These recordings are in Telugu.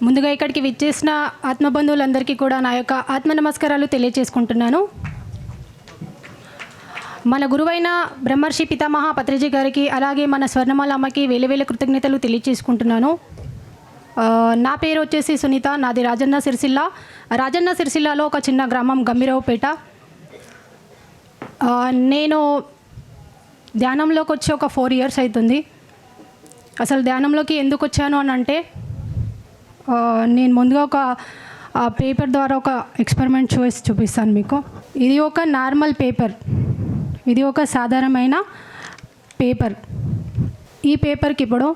ముందుగా ఇక్కడికి విచ్చేసిన ఆత్మబంధువులందరికీ కూడా నా యొక్క ఆత్మ నమస్కారాలు తెలియజేసుకుంటున్నాను. మన గురువైన బ్రహ్మర్షి పితామహ పత్రిజీ గారికి, అలాగే మన స్వర్ణమాల అమ్మకి వేల కృతజ్ఞతలు తెలియజేసుకుంటున్నాను. నా పేరు వచ్చేసి సునీత, నాది రాజన్న సిరిసిల్ల. రాజన్న సిరిసిల్లాలో ఒక చిన్న గ్రామం గంభీరావుపేట. నేను ధ్యానంలోకి వచ్చి ఒక 4 years అవుతుంది. అసలు ధ్యానంలోకి ఎందుకు వచ్చాను అని అంటే, నేను ముందుగా ఒక పేపర్ ద్వారా ఒక ఎక్స్పెరిమెంట్ చేసి చూపిస్తాను మీకు. ఇది ఒక నార్మల్ పేపర్, ఇది ఒక సాధారణమైన పేపర్. ఈ పేపర్కి ఇప్పుడు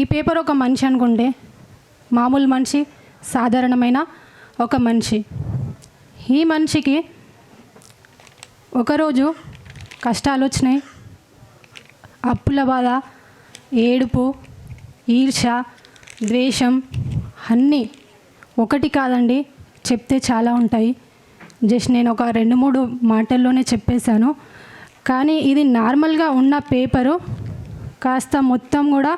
ఈ పేపర్ ఒక మనిషి అనుకుంటే, మామూలు మనిషి, సాధారణమైన ఒక మనిషి. ఈ మనిషికి ఒకరోజు కష్టాలు వచ్చినాయి, అప్పుల బాధ, ఏడుపు, ఈర్ష, ద్వేషం, అన్నీ ఒకటి కాదండి, చెప్తే చాలా ఉంటాయి. జస్ట్ నేను ఒక 2-3 మాటల్లోనే చెప్పేశాను. కానీ ఇది నార్మల్గా ఉన్న పేపరు కాస్త మొత్తం కూడా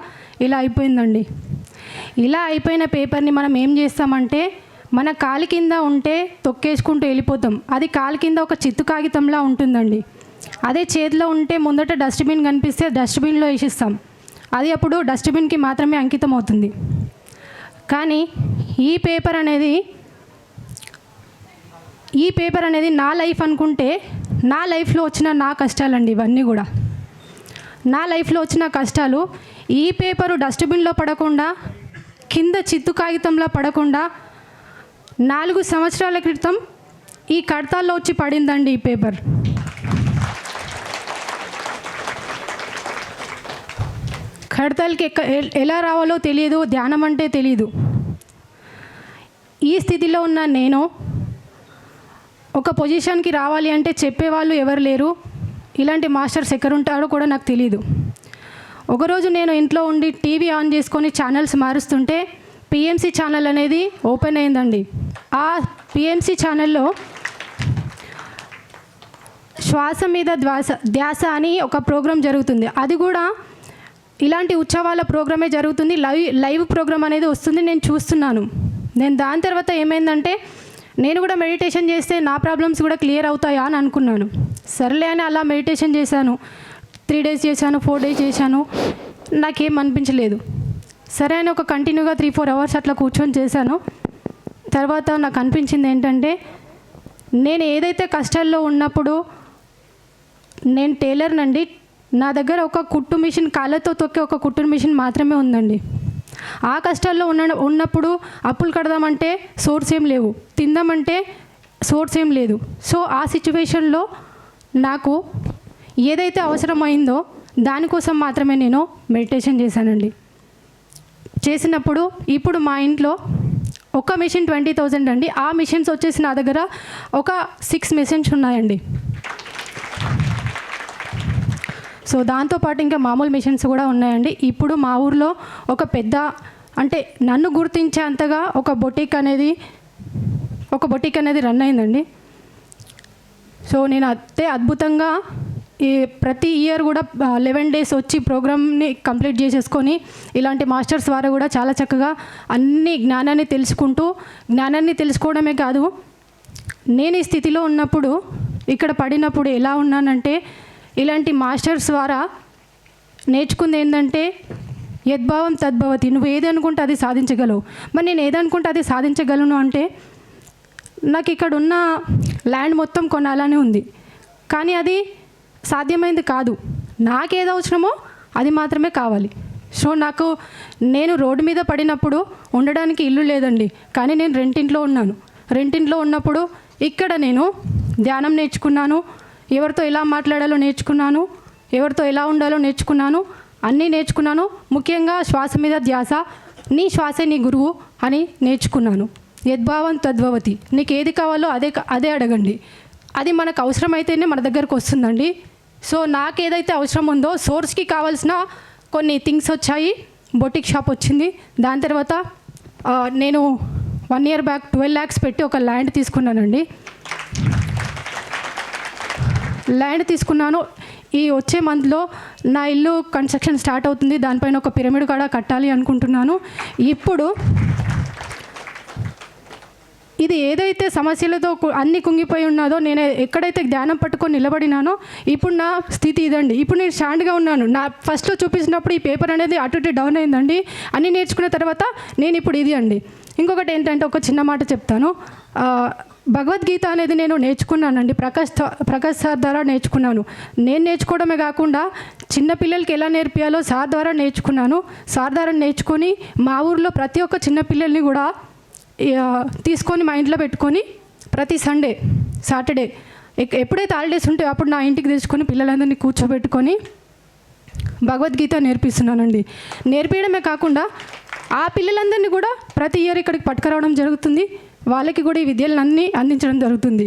ఇలా అయిపోయిందండి. ఇలా అయిపోయిన పేపర్ని మనం ఏం చేస్తామంటే, మన కాలి కింద ఉంటే తొక్కేసుకుంటూ వెళ్ళిపోతాం. అది కాలి కింద ఒక చిత్తు కాగితంలా ఉంటుందండి. అదే చేతిలో ఉంటే ముందట డస్ట్బిన్ కనిపిస్తే డస్ట్బిన్లో వేసిస్తాం. అది అప్పుడు డస్ట్బిన్కి మాత్రమే అంకితం అవుతుంది. కానీ ఈ పేపర్ అనేది నా లైఫ్ అనుకుంటే, నా లైఫ్లో వచ్చిన నా కష్టాలండి ఇవన్నీ కూడా. నా లైఫ్లో వచ్చిన కష్టాలు ఈ పేపరు డస్ట్బిన్లో పడకుండా, కింద చిత్తు కాగితంలో పడకుండా 4 సంవత్సరాల క్రితం ఈ కడతాల్లో వచ్చి పడిందండి ఈ పేపర్. కడతాలకి ఎలా రావాలో తెలియదు, ధ్యానం అంటే తెలియదు. ఈ స్థితిలో ఉన్న నేను ఒక పొజిషన్కి రావాలి అంటే చెప్పేవాళ్ళు ఎవరు లేరు. ఇలాంటి మాస్టర్స్ ఎక్కడ ఉంటారో కూడా నాకు తెలియదు. ఒకరోజు నేను ఇంట్లో ఉండి టీవీ ఆన్ చేసుకొని ఛానల్స్ మారుస్తుంటే పిఎంసి ఛానల్ అనేది ఓపెన్ అయిందండి. ఆ పిఎంసి ఛానల్లో శ్వాస మీద ధ్యాస అని ఒక ప్రోగ్రాం జరుగుతుంది. అది కూడా ఇలాంటి ఉత్సవాల ప్రోగ్రామే జరుగుతుంది. లైవ్ ప్రోగ్రామ్ అనేది వస్తుంది. నేను చూస్తున్నాను. నేను దాని తర్వాత ఏమైందంటే, నేను కూడా మెడిటేషన్ చేస్తే నా ప్రాబ్లమ్స్ కూడా క్లియర్ అవుతాయా అని అనుకున్నాను. సర్లే అని అలా మెడిటేషన్ చేశాను. 3 days చేశాను, 4 days చేశాను. నాకేం అనిపించలేదు. సరే అని ఒక కంటిన్యూగా 3-4 hours అట్లా కూర్చొని చేశాను. తర్వాత నాకు అనిపించింది ఏంటంటే, నేను ఏదైతే కష్టాల్లో ఉన్నప్పుడు, నేను టైలర్నండి, నా దగ్గర ఒక కుట్టు మిషన్, కాళ్ళతో తొక్కే ఒక కుట్టు మిషన్ మాత్రమే ఉందండి. ఆ కష్టాల్లో ఉన్నప్పుడు అప్పులు కడదామంటే సోర్స్ ఏం లేవు, తిందామంటే సోర్స్ ఏం లేదు. సో ఆ సిచ్యువేషన్లో నాకు ఏదైతే అవసరమైందో దానికోసం మాత్రమే నేను మెడిటేషన్ చేశానండి. చేసినప్పుడు ఇప్పుడు మా ఇంట్లో ఒక మిషన్ 20,000 అండి. ఆ మిషన్స్ వచ్చేసి నా దగ్గర ఒక 6 machines ఉన్నాయండి. సో దాంతోపాటు ఇంకా మామూలు మిషన్స్ కూడా ఉన్నాయండి. ఇప్పుడు మా ఊర్లో ఒక పెద్ద, అంటే నన్ను గుర్తించే అంతగా ఒక బొటిక్ అనేది రన్ అయిందండి. సో నేను అద్భుతంగా ప్రతి ఇయర్ కూడా 11 days వచ్చి ప్రోగ్రామ్ని కంప్లీట్ చేసేసుకొని, ఇలాంటి మాస్టర్స్ ద్వారా కూడా చాలా చక్కగా అన్ని జ్ఞానాన్ని తెలుసుకోవడమే కాదు, నేను ఈ స్థితిలో ఉన్నప్పుడు, ఇక్కడ పడినప్పుడు ఎలా ఉన్నానంటే, ఇలాంటి మాస్టర్స్ ద్వారా నేర్చుకుంది ఏంటంటే, యద్భావం తద్భవతి. నువ్వు ఏది అనుకుంటే అది సాధించగలవు. మరి నేను ఏదనుకుంటే అది సాధించగలను అంటే, నాకు ఇక్కడ ఉన్న ల్యాండ్ మొత్తం కొనాలని ఉంది, కానీ అది సాధ్యమైంది కాదు. నాకేది అవసరమో అది మాత్రమే కావాలి. సో నేను రోడ్డు మీద పడినప్పుడు ఉండడానికి ఇల్లు లేదండి, కానీ నేను రెంటింట్లో ఉన్నాను. రెంటింట్లో ఉన్నప్పుడు ఇక్కడ నేను ధ్యానం నేర్చుకున్నాను, ఎవరితో ఎలా మాట్లాడాలో నేర్చుకున్నాను, ఎవరితో ఎలా ఉండాలో నేర్చుకున్నాను, అన్నీ నేర్చుకున్నాను. ముఖ్యంగా శ్వాస మీద ధ్యాస, నీ శ్వాసే నీ గురువు అని నేర్చుకున్నాను. యద్భావం తద్భవతి. నీకు ఏది కావాలో అదే అడగండి. అది మనకు అవసరమైతేనే మన దగ్గరకు వస్తుందండి. సో నాకేదైతే అవసరం ఉందో, సోర్స్కి కావాల్సిన కొన్ని థింగ్స్ వచ్చాయి. బొటిక్ షాప్ వచ్చింది. దాని తర్వాత నేను 1 year బ్యాక్ 12 lakhs పెట్టి ఒక ల్యాండ్ తీసుకున్నానండి. ల్యాండ్ తీసుకున్నాను. ఈ వచ్చే మంత్లో నా ఇల్లు కన్స్ట్రక్షన్ స్టార్ట్ అవుతుంది. దానిపైన ఒక పిరమిడ్ కూడా కట్టాలి అనుకుంటున్నాను. ఇప్పుడు ఇది ఏదైతే సమస్యలతో అన్ని కుంగిపోయి ఉన్నదో, నేను ఎక్కడైతే ధ్యానం పట్టుకొని నిలబడినానో ఇప్పుడు నా స్థితి ఇదండి. ఇప్పుడు నేను స్టాండ్గా ఉన్నాను. నా ఫస్ట్లో చూపించినప్పుడు ఈ పేపర్ అనేది అటు ఇటు డౌన్ అయిందండి. అన్నీ నేర్చుకున్న తర్వాత నేను ఇప్పుడు ఇది అండి. ఇంకొకటి ఏంటంటే ఒక చిన్న మాట చెప్తాను. భగవద్గీత అనేది నేను నేర్చుకున్నానండి. ప్రకాష్ సార్ ద్వారా నేర్చుకున్నాను. నేను నేర్చుకోవడమే కాకుండా చిన్నపిల్లలకి ఎలా నేర్పియాలో సార్ ద్వారా నేర్చుకున్నాను. సార్ ద్వారా నేర్చుకొని మా ఊర్లో ప్రతి ఒక్క చిన్నపిల్లల్ని కూడా తీసుకొని మా ఇంట్లో పెట్టుకొని ప్రతి సండే సాటర్డే ఎప్పుడైతే హాలిడేస్ ఉంటాయో అప్పుడు నా ఇంటికి తెచ్చుకొని పిల్లలందరినీ కూర్చోబెట్టుకొని భగవద్గీత నేర్పిస్తున్నానండి. నేర్పించడమే కాకుండా ఆ పిల్లలందరినీ కూడా ప్రతి ఇయర్ ఇక్కడికి పట్టుకురావడం జరుగుతుంది. వాళ్ళకి కూడా ఈ విద్యలన్నీ అందించడం జరుగుతుంది.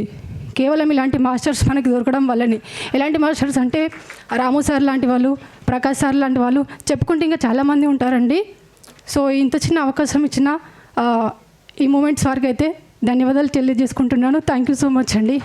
కేవలం ఇలాంటి మాస్టర్స్ మనకి దొరకడం వల్లనే. ఎలాంటి మాస్టర్స్ అంటే రాము సార్ లాంటి వాళ్ళు, ప్రకాష్ సార్ లాంటి వాళ్ళు చెప్పుకుంటే ఇంకా చాలామంది ఉంటారండి. సో ఇంత చిన్న అవకాశం ఇచ్చిన ఈ మూమెంట్స్ వరకు అయితే ధన్యవాదాలు తెలియజేసుకుంటున్నాను. థ్యాంక్ యూ సో మచ్ అండి.